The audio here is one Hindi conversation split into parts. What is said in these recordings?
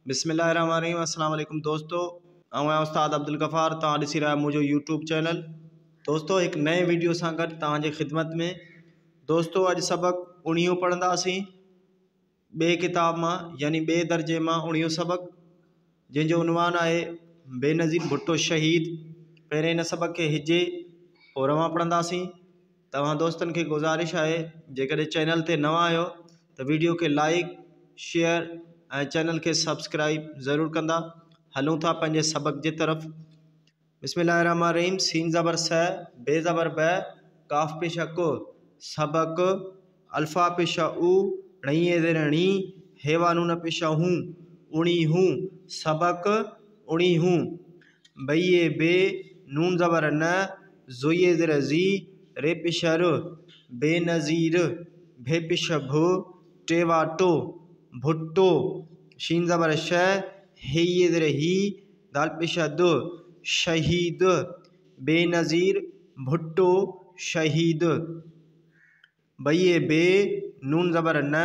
बिस्मिल्लाहिर्रहमानिर्रहीम। अस्सलाम वालेकुम दोस्तों, मैं उस्ताद अब्दुल गफ़ार तव्हां ॾिसी रहिया मुझो यूट्यूब चैनल। दोस्तों एक नए वीडियो सां गॾु तव्हांजे ख़िदमत में। दोस्तों अॼु सबक़ 19 पढ़ंदासीं ॿिए किताब मां, यानी ॿिए दर्जे मां 19 सबक़, जंहिंजो उनवान आहे बेनज़ीर भुट्टो शहीद। पहिरें इन सबक़ खे हिजे पोइ रवां पढ़ंदासीं। तव्हां दोस्तनि खे गुज़ारिश आहे जेकॾहिं चैनल ते नवां आहियो त वीडियो खे लाइक शेयर ऐं चैनल के सब्सक्राइब ज़रूर कंदा। हलूँ था पंहिंजे सबक जी तरफ। बिस्मिल्लाहिर्रहमानिर्रहीम। सीन ज़बर स, बे ज़बर ब, काफ पेशा को, सबक, अल्फा पेशा उ, णी ज़ेर णी, हेवा नून पेशा हूँ, उणी हूँ, सबक उणी हूँ। बइये बे, नून ज़बर न, ज़ोये ज़ेर ज़ी, रे पेशा र, बेनज़ीर, भे पेशा भो, टेवा टो, भुट्टो, शीन ज़बर श, हे ज़ेर ही, दाल पेशा दो, शहीद, बेनज़ीर भुट्टो शहीद। बइये बे, नून ज़बर न,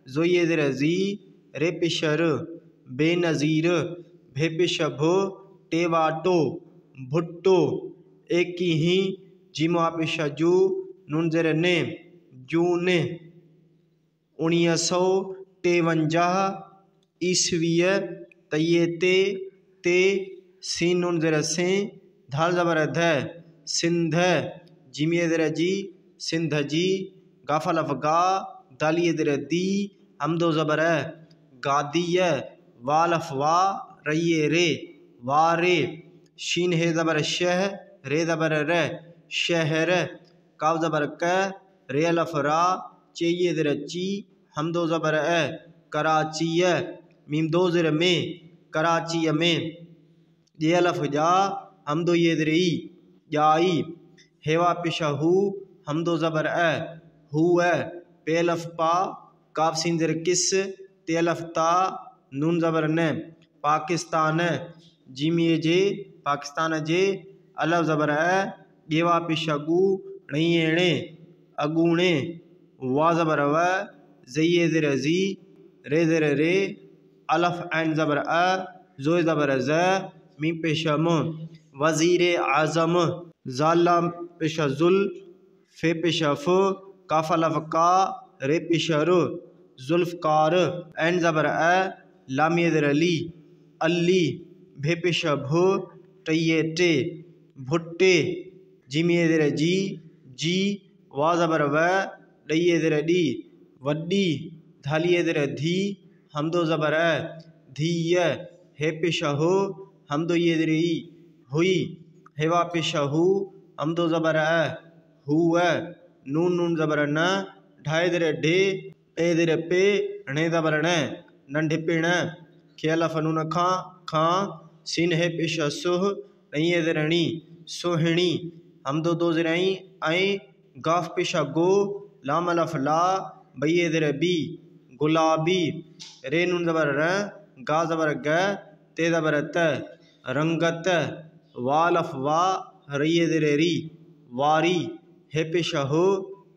ज़ोये ज़ेर ज़ी, रे पेशा र, बेनज़ीर, भे पेशा भो, टेवा टो, भुट्टो, एक की ही, जीमो पेशा जू, नून ज़ेर ने, जून, 1953 ईस्वीय, तये ते, सीन नून ज़ेर से, धाल ज़बर ध, सिंध, जीमिए ज़ेर जी, सिंध जी, गाफा लफ गा, दालिए ज़ेर दी, हमदो ज़बर गादिय, वालफ वा, रइये रे, वारे, शीन हे ज़बर शह, रे ज़बर र, शहर, काव ज़बर क, रे अलफ रा, चेये ज़ेर ची, हमदो ज़बर कराचीय, मीम दो ज़ेर में, कराची में, ये अलफ जा, हमदो ये ज़ेर ई, जाई, हेवा पेशा हु, हमदो ज़बर हुआ, पे अलफ पा, काफ सीन ज़ेर किस, ते अलफ ता, नून ज़बर न, पाकिस्तान, जीमिए जे, पाकिस्तान जे, अलफ ज़बर गेवा पेशा गु, णियेणे, अगूणे, वा ज़बर व, ज़इये ज़ेर ज़ी, रे ज़ेर रे, अलफ ऐन ज़बर ज़ोए ज़बर ज़, मीम पेशा म, वज़ीर आज़म, ज़ाला पेशा ज़ुल, फे पेशा फ, काफ अलफ का, रे पेशा र, ज़ुल्फ़कार, ऐन ज़बर लामिए ज़ेर ली, अली, भे पेशा भो, टइये टे, भुट्टे, जीमिए ज़ेर जी, जी, वा ज़बर व, डइये ज़ेर डी, वड्डी, धालिए ज़ेर धी, हमदो ज़बर धीय, हे पेशा हो, हमदो ये ज़ेर ई, हुई, हेवा पेशा हु, हमदो ज़बर हुआ, नून नून ज़बर न, ढाई ज़ेर ढे, पे ज़ेर पे, णे ज़बर न, नंढे पिण, खे अलफ नून खां, सीन हे पेशा सुह, णइये ज़ेर णी, सुहिणी, हमदो दो ज़ेर आई, गाफ पेशा गो, लाम अलफ ला, बइये ज़ेर बी, गुलाबी, रे नून ज़बर र, गा ज़बर ग, ते ज़बर त, रंगत, वालफ वा, रइये ज़ेर री, वारी, हे पेशा हो,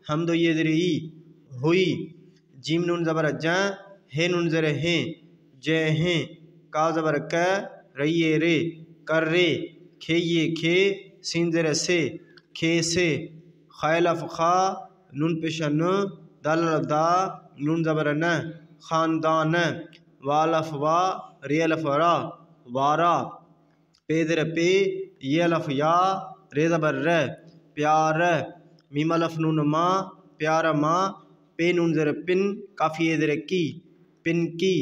हमदो ये ज़ेर ई, हुई, जीम नून ज़बर ज, हे नून ज़ेर हैं, जय हैं, का ज़बर क, रइये रे, कर रे, खे ये खे, सीन ज़ेर से, खे से, खैलफ खा, नून पेशा न, दाल दा, नून ज़बर न, खानदान, वालफ वा, रे अलफ रा, वारा, पे ज़ेर पे, ये अलफ या, रे ज़बर र, प्यार, मीम अलफ नून मा, प्यार माँ, पे नून ज़ेर पिन, काफ़ी ज़ेर की, पिन की,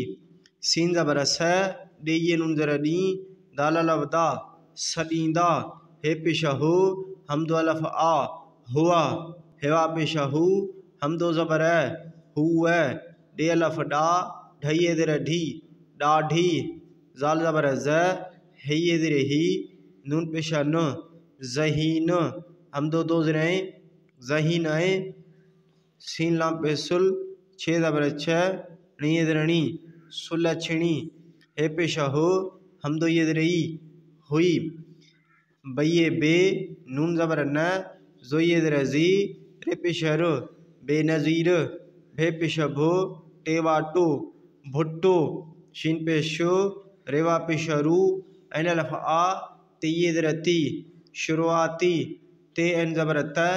सीन ज़बर स, डे नून ज़ेर डी, दाल अलफ दा, सडींदा, हे पेशा हो, हमदो अलफ आ, हुआ, हेवा पेशा हु, हमदो ज़बर हुआ, डे अलफ डा, ढइये ज़ेर ढी, डाढ़ी, ज़ाल ज़बर ज़, हेये ज़ेर ही, नून पेशा न, ज़हीन, हमदो दो ज़ेर ज़हीन आए, सीन लाम पे सुल, छे ज़बर छ, णिये ज़ेर णी, सुलक्षणी, हे पेशा हो, हमदो ये ज़ेर ई, हुई, बइये बे, नून ज़बर न, ज़ोये ज़ेर ज़ी, रे पेशा र, बेनज़ीर, भे पेशा भो, टेवा टो, भुट्टो, शीन पे शो रेवा पे शरू ऐन लफ आ ते ये दर ती शुरुआती ते एन ज़बर त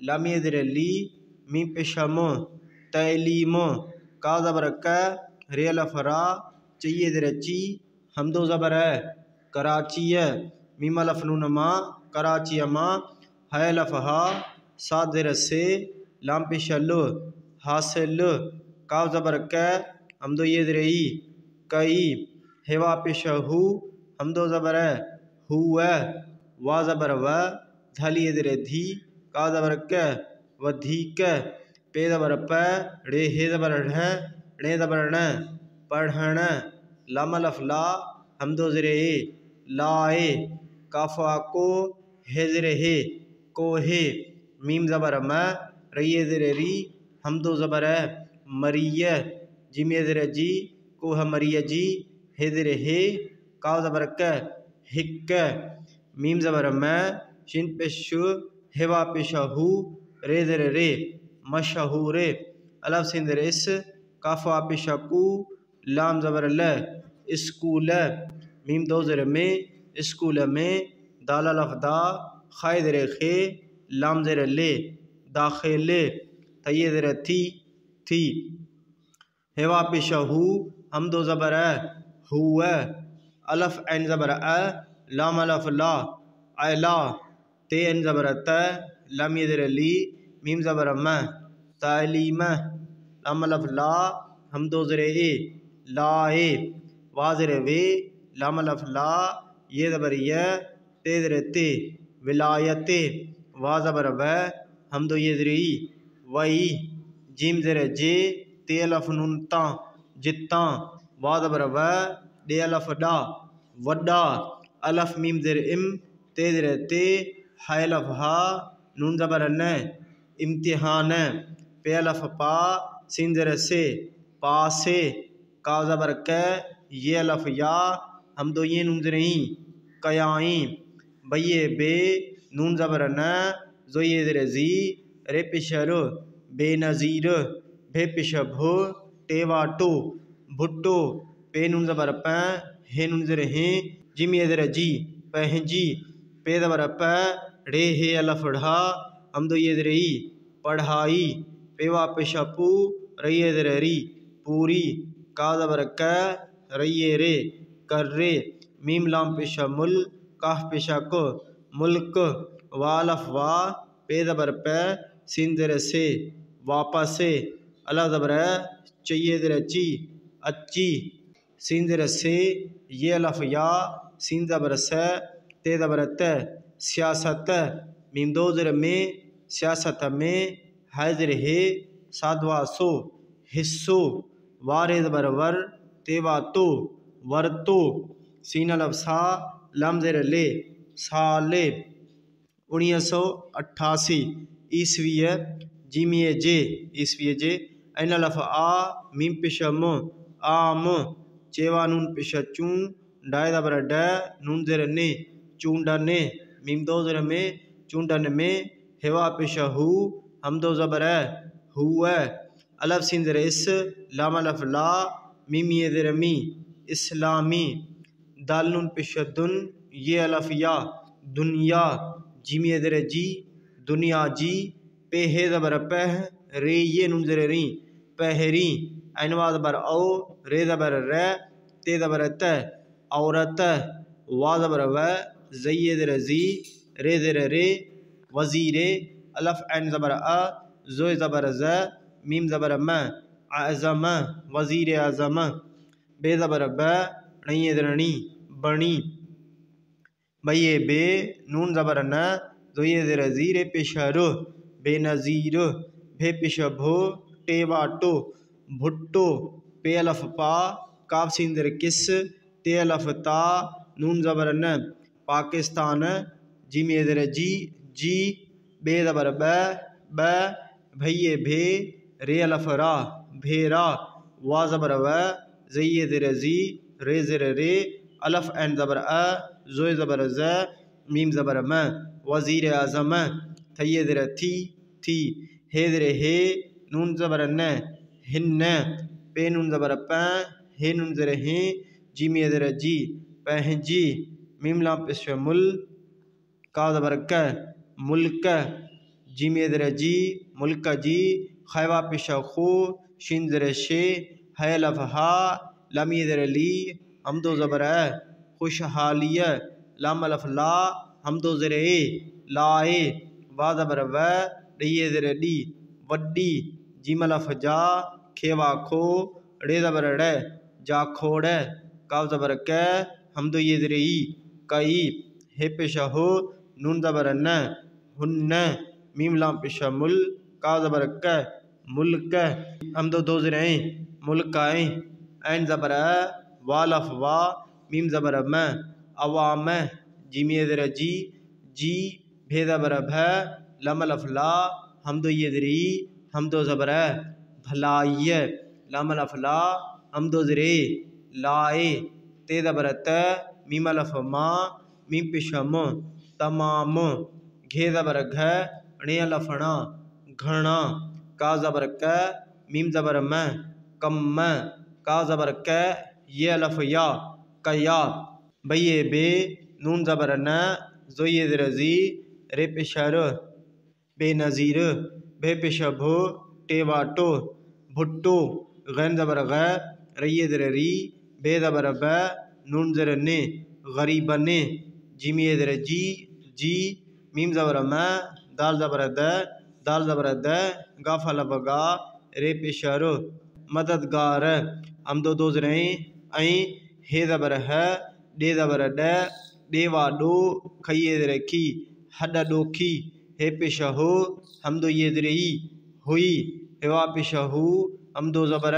लाम ये दर ली मीम पे शम तैलीम का ज़बर क रे लफ रा चाहिए दर ची हमदो ज़बर है कराची है मीम लफ नून मा कराची अमा है लफ हा सा दर से लाम पे शलो हासिल का ज़बर क हमदो ये दर ई कई हेवा पे शहू हमदो ज़बर है हुआ वा ज़बर व धली ये दर धी का ज़बर क वधिक पे ज़बर प रे हे ज़बर ढ णे ज़बर न पढ़ण लाम लफ ला हमदो ज़रे ए लाए काफ़ा को हे ज़रे हे को हे मीम ज़बर म रही ज़रे री हमदो ज़बर है मरिय जिम ये ज़रे जी को है मरिय जी हे ज़रे हे का ज़बर क हिक मीम ज़बर म शिन पे शु हेवा पे शहू रे ज़रे रे मशहूर अलफ सिंदर इस काफ़ा पे शकू लाम ज़बर ल स्कूल मीम दो ज़र में स्कूल में दाला लफदा खाए ज़र खे लाम ज़र ले दाखिले तये ज़र थी हेवा पे शहू हम दो ज़बर हुआ अलफ एन ज़बर लाम अलफ ला अला ते एन ज़बर त लाम ये ज़र ली मीम ज़बर म तालीम लाम अलफ ला हम दो ज़रे ए लाए वाज़र वे लाम अलफ ला ये ज़बर य ते ज़र ते विलायत वा ज़बर व हम दो ये ज़री वही जिम ज़र जे ते अलफ नून ता जिता वा ज़बर व डे अलफ डा वड्डा अलफ मीम ज़र इम ते ज़र ते हाय अलफ हा नून ज़बर न इम्तिहान पे अलफ पा सिन ज़र से पासे का ज़बर क ये अलफ या हम दो ये नून ज़र कयाई भैये बे नून ज़बर न जो ये ज़र जी रे पिशर बेनज़ीर भे पिश भो टेवा टो भुट्टो पे नून ज़बर प हे नून ज़र हैं जिम ये ज़र जी पहजी पे ज़बर प रे हे अलफ ढा हम दो ये ज़र पढ़ाई पेवा पेशपू रही ज़र री पूरी का ज़बर क रही रे कर रे मीम लाम पेशा मुल काफ पेशा को मुल्क वालफ वा पे ज़बर प सिन ज़र से वापस अला ज़बर चाहिए ज़र ची अच्छी सिन ज़र से ये अलफ या सिन ज़बर से ते ज़बर त सियासत मीम दो ज़र में सियासत में है ज़र हे साधवा सो हिस्सो वारे ज़बर वर तेवा तो वर तो सीन अलफ सा लम ज़र ले साले 1988 ईस्वी जिमिए जे ईस्वी जे ऐन अलफ आ मीम पेश म आम चेवा नून पेश चू डाय ज़बर ड नून ज़र ने चूंडन मीम दो ज़र में चूंडन में हेवा पेश हु हम दो ज़बर हुआ अलफ सिन ज़र इस लाम अलफ ला मीम ये ज़र मी इस्लामी दाल नून पेश दुन ये अलफ या दुनिया जिम ये ज़र जी दुनिया जी पे हे ज़बर पह रे ये नून ज़र री पहरी ऐनवा ज़बर औ रे ज़बर रे ते ज़बर त औरत वा ज़बर व ज़ये ज़र जी रे ज़र रे वज़ीरे अलफ एन ज़बर ज़ो ज़बर ज़ मीम ज़बर म आज़म वज़ीर आज़म बे ज़बर ब णी ज़रणी बणी भैये बे नून ज़बर न जो ये ज़र ज़ीरे पेशर बेनज़ीर भे पेश भो टेवा टो भुट्टो पे अलफ पा काफ सिन ज़र किस ते अलफ ता नून ज़बर न पाकिस्तान जिम ये ज़र जी बे ज़बर ब भैये भे रे अलफ रा भेरा वा ज़बर व ज़ये ज़र जी रे ज़र रे अलफ एन ज़बर ज़ो ज़बर ज़ मीम ज़बर म वज़ीर आज़म थये ज़र थी हे ज़र हे नून ज़बर न हिन्न पे नून ज़बर प हे नून ज़र हैं जीम ज़र जी पहजी मीम लाम पेश मुल काफ ज़बर क मुल्क जीम ज़र जी मुल्क जी खैवा पेश खो शिन ज़र शे है लफ हा लम ज़र ली हमदो ज़बर खुशहालिय लाम लफ ला हमदो ज़र लाए वा ज़बर व डी ज़र डी वड्डी जीम लफ जा खेवा खो रे ज़बर ड़ जा खोड़ काफ ज़बर क हमदो ये ज़र ई कई हे पेश हो नून ज़बर न हुन्न मीम लाम पेश मुल काफ ज़बर क मुल्क हमदो दो ज़र मुल्क ऐन ज़बर वालफ वा मीम ज़बर म अवाम जीम ज़र जी जी भे ज़बर भ लम लफ ला हमदो ये ज़र ई हमदो ज़बर भलाई लाम लफ ला हमदो ज़र लाए ते ज़बर त मीम लफ मा मीम पेश म तमाम घे ज़बर घ णे लफना घना का ज़बर क मीम ज़बर म कम का ज़बर क ये लफ या कया बये बे नून ज़बर न ज़ोये ज़र जी रे पेश र बेनज़ीर बे पेश भो टेवाटो भुट्टो गैन ज़बर ग रये ज़र री बे ज़बर ब नून ज़र ने गरीबने जीम ज़र जी मीम ज़बर म दाल ज़बर द गाफा लफ गा रे पेश रो मददगार हमदो दो ज़र ऐं हे ज़बर है डे ज़बर ड डेवा डो खये ज़र की हड डोखी हे पेश हो हमदो ये ज़र ई हुई हेवा पेश हु हमदो ज़बर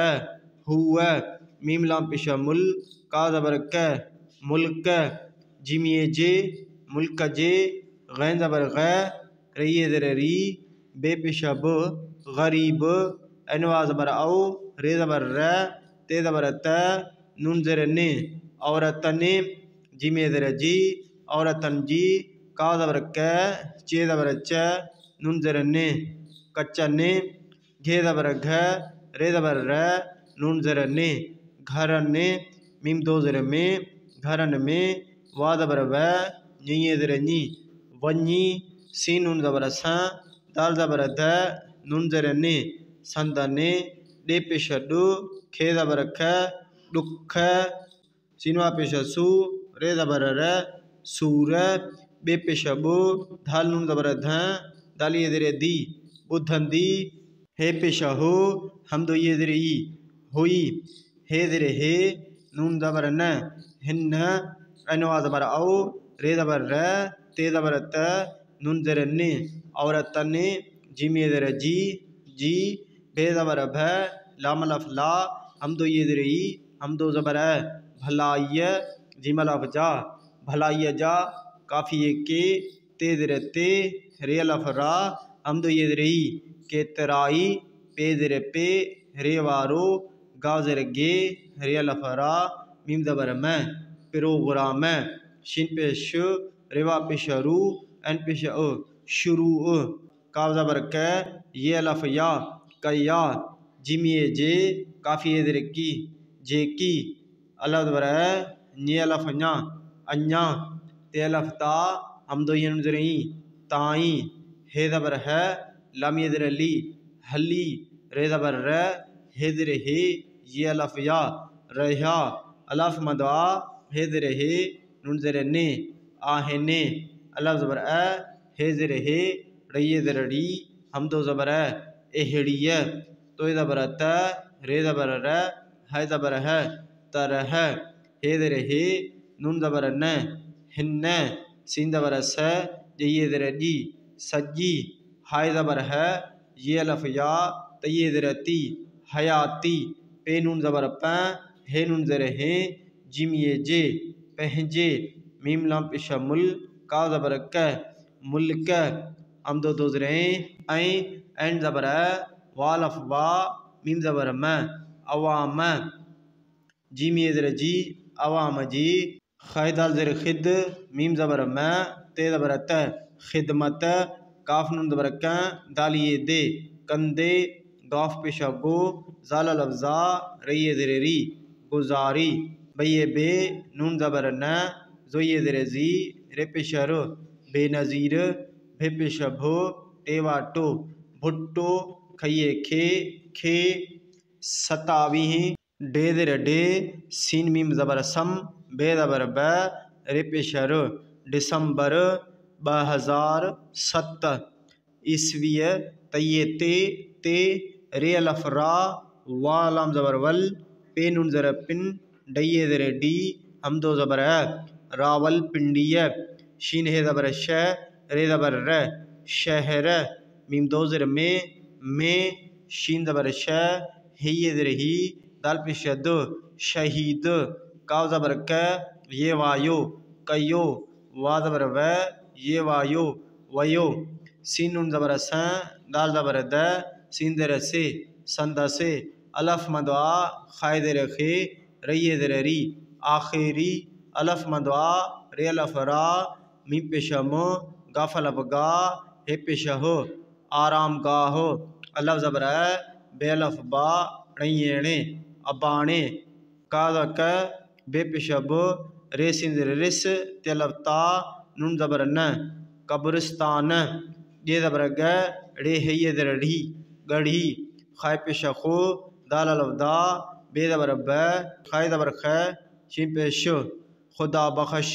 हुआ मीम लाम पेश मुल का ज़बर क मुल्क जीम जे मुल्क जे गैन ज़बर ग रये ज़र री बे पेश ब गरीब अनवा ज़बर औ रे ज़बर र ते ज़बर त नून ज़र ने औरतन जीम ज़र जी औरतन जी का ज़बर क चे ज़बर च नून ज़र ने कच्चन घे ज़बर घ रे ज़बर र नून ज़र ने घरन मीम दो ज़र में घरन में वा ज़बर व नी ज़र नी वनी सी नून ज़बर स दाल ज़बर ध नून ज़र ने संदने डे पेश डो खे ज़बर ख दुख सिनवा पेश सु रे ज़बर र सूर बे पेश बो धाल नून ज़बर ध दाल ये ज़र दी बुधंदी हे पेश हो हमदो ये ज़र ई हुई हे ज़र हे नून ज़बर न हिन्न अनवा ज़बर औ रे ज़बर र ते ज़बर त नून ज़र ने औरतन जीम ज़र जी बे ज़बर भ लाम लफ ला हमदो ये ज़र ई हमदो ज़बर भलाई जीम लफ जा भलाई जा काफ़ी के ते ज़र ते रे लफ रा हमदो ये ज़र ई के तराई पे ज़र पे रे वारो गा ज़र गे रे लफ रा मीम ज़बर म प्रोग्राम शिन पेश रेवा पेश रू एन पेश शुरू काफ ज़बर क ये लफ या कया जीम जे काफ़ी ज़र की जे की अलफ ज़बर ने लफ न्या अन्या ते लफ ता हमदो ये ज़र ई ताई हे ज़बर है लम ये ज़र ली हली रे ज़बर र हे ज़र हे ये लफ या रहा अलफ मदवा हे ज़र हे नून ज़र ने आहने अलफ ज़बर हे ज़र हे रये ज़र डी हमदो ज़बर एहड़िय तो ज़बर त रे ज़बर र है ज़बर है तरह हे ज़र हे नून ज़बर न हिन्न सीन ज़बर स ये ज़र डी सज्जी हाय ज़बर है ये लफ या तये ज़र ती हयाती पे नून ज़बर प हे नून ज़र हे जिम ये जे पहजे मीम लाम पेश मुल का ज़बर क मुल्क हमदो दो ज़र ऐन ज़बर वालफ वा मीम ज़बर म अवाम जीम ये ज़र जी अवाम जी खैदाल ज़र खिद मीम ज़बर म ते ज़बर त खिदमत काफ नून ज़बर क दाल ये दे कंदे गाफ पेश गो ज़ाल लफ्ज़ा रये ज़र री गुजारी। बे बे नून ज़बर न ज़ोये ज़ेर ज़ी रे पेश र बेनज़ीर भे पेश भो टेवा टो भुट्टो खइये खे सतावी डे ज़ेर डे सीन मीम ज़बर सम बे ज़बर ब रे पेश र दिसंबर 2007 ईस्वी तये ते रे अलफ रा वालाम ज़बर वल पे नून ज़र पिन डये ज़र डी हमदो ज़बर रावल पिंडीय शीन हे ज़बर श रे ज़बर र शहर मीम दो ज़र में शीन ज़बर श हे ज़र ही दाल पेश दो शहीद काव ज़बर क ये वायो कयो वा ज़बर व ये वायो वयो सीन नून ज़बर स दाल ज़बर द सीन ज़र से संदा से अलफ मदवा खाए ज़र खे रये ज़र री आखिरी अलफ मदवा रे अलफ रा मीम पेश मो गाफ अलफ गा हे पेश हो आराम गाह अलफ ज़बर बे अलफ बा णयेणे अबाणे काज़ा क बे पेश बो रे सीन ज़र रिस तेलफ ता नून ज़बर न कब्रिस्तान ये ज़बर ग रे हे ज़र ढी गढ़ी खाए पेश खो दाल अलफ दा बे ज़बर ब खाए ज़बर ख शीन पेश खुदा बख्श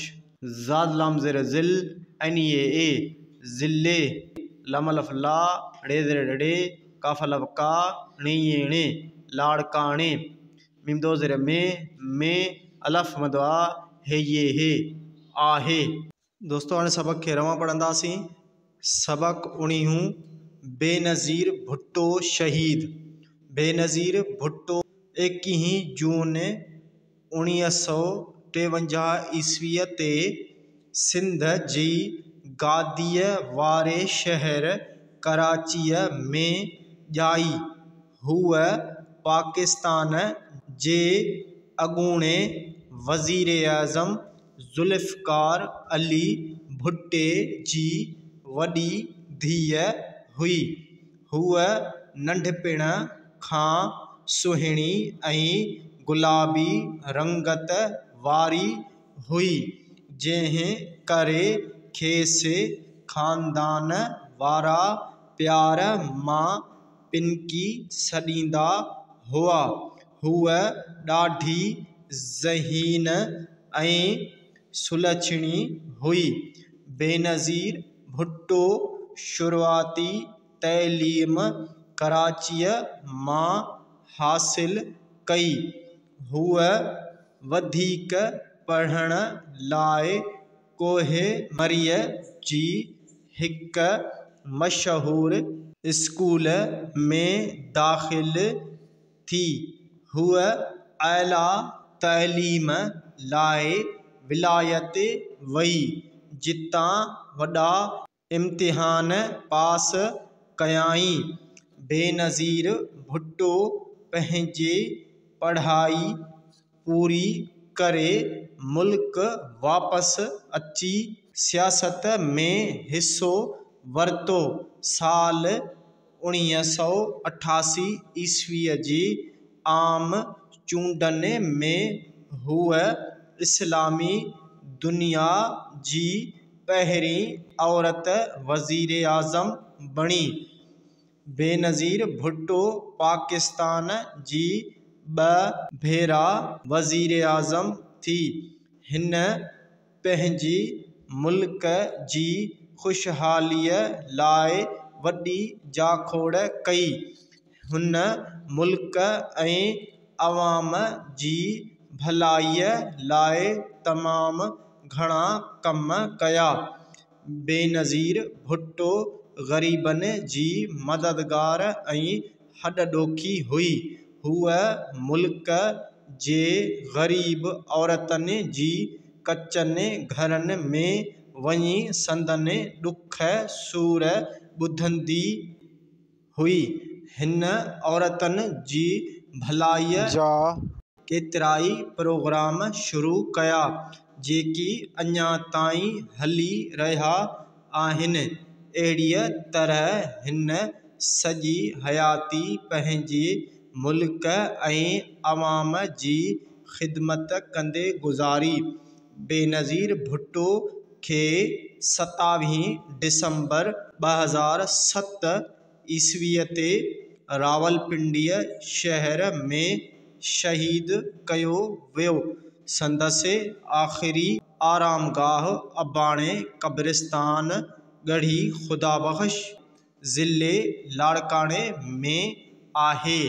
ज़ाद लाम ज़र ज़िल ए ज़िल्ले लम अलफ ला रे ज़र डे काफ अलफ का णयेणे लाड़काणे मीम दो ज़र में अलफ मदवा हे आहे। दोस्तों हाणे सबक खे रवां पढ़ंदासीं। सबक 19 बेनज़ीर भुट्टो शहीद। बेनज़ीर भुट्टो 21 जून 1953 ईस्वीअ ते सिंध जी गादीअ वारे शहर कराचीअ में ॼाई। हूअ पाकिस्तान जे अॻूणे वज़ीर आज़म ज़ुल्फ़िकार अली भुट्टे जी वॾी धीअ हुई। हूअ नंढपिण खां सुहिणी ऐं गुलाबी रंगत वारी हुई, जंहिं करे खेसि ख़ानदान वारा प्यार मां पिनकी छॾींदा हुआ। हूअ ॾाढी ज़हीन ऐं सुलछणी हुई। बेनज़ीर भुट्टो शुरूआती तइलीम कराचीअ मां हासिल कई। हूअ वधीक पढ़ण लाइ कोहिमरीअ जी हिक मशहूर स्कूल में दाख़िल थी। हूअ आला तइलीम लाइ विलायत वई, जितां वॾा इम्तिहान पास कयाईं। बेनज़ीर भुट्टो पंहिंजी पढ़ाई पूरी करे मुल्क वापसि अची सियासत में हिस्सो वरितो। साल 1988 ईस्वीअ जी आम चूंडनि में हूअ इस्लामी दुनिया जी पहिरीं औरत वज़ीर आज़म बणी। बेनज़ीर भुट्टो पाकिस्तान जी 2 भेरा वज़ीर आज़म थी। हिन पंहिंजी मुल्क जी ख़ुशहालीअ लाइ वॾी जाखोड़ कई। हुन मुल्क ऐं अवाम जी भलाईअ लाइ तमामु घणा कम कया। बेनज़ीर भुट्टो ग़रीबनि जी मददगार ऐं हॾॾोखी हुई। हूअ मुल्क जे ग़रीब औरतनि जी कचनि घरनि में वञी संदनि ॾुख सूर ॿुधंदी हुई। हिन औरतनि जी भलाईअ जा केतिराई प्रोग्राम शुरू कया, जेकी अञा ताईं हली रहिया आहिनि। अहिड़ीअ तरह हिन सॼी हयाती पंहिंजे मुल्क ऐं अवाम जी ख़िदमत कंदे गुज़ारी। बेनज़ीर भुट्टो खे 27 डिसंबर 2007 ईस्वीअ ते रावलपिंडीअ शहर में शहीद कयो वियो। संदसि आख़िरी आरामगाह अबाणे क़ब्रिस्तान गढ़ी ख़ुदाबख़्श ज़िले लाड़काने में आहे।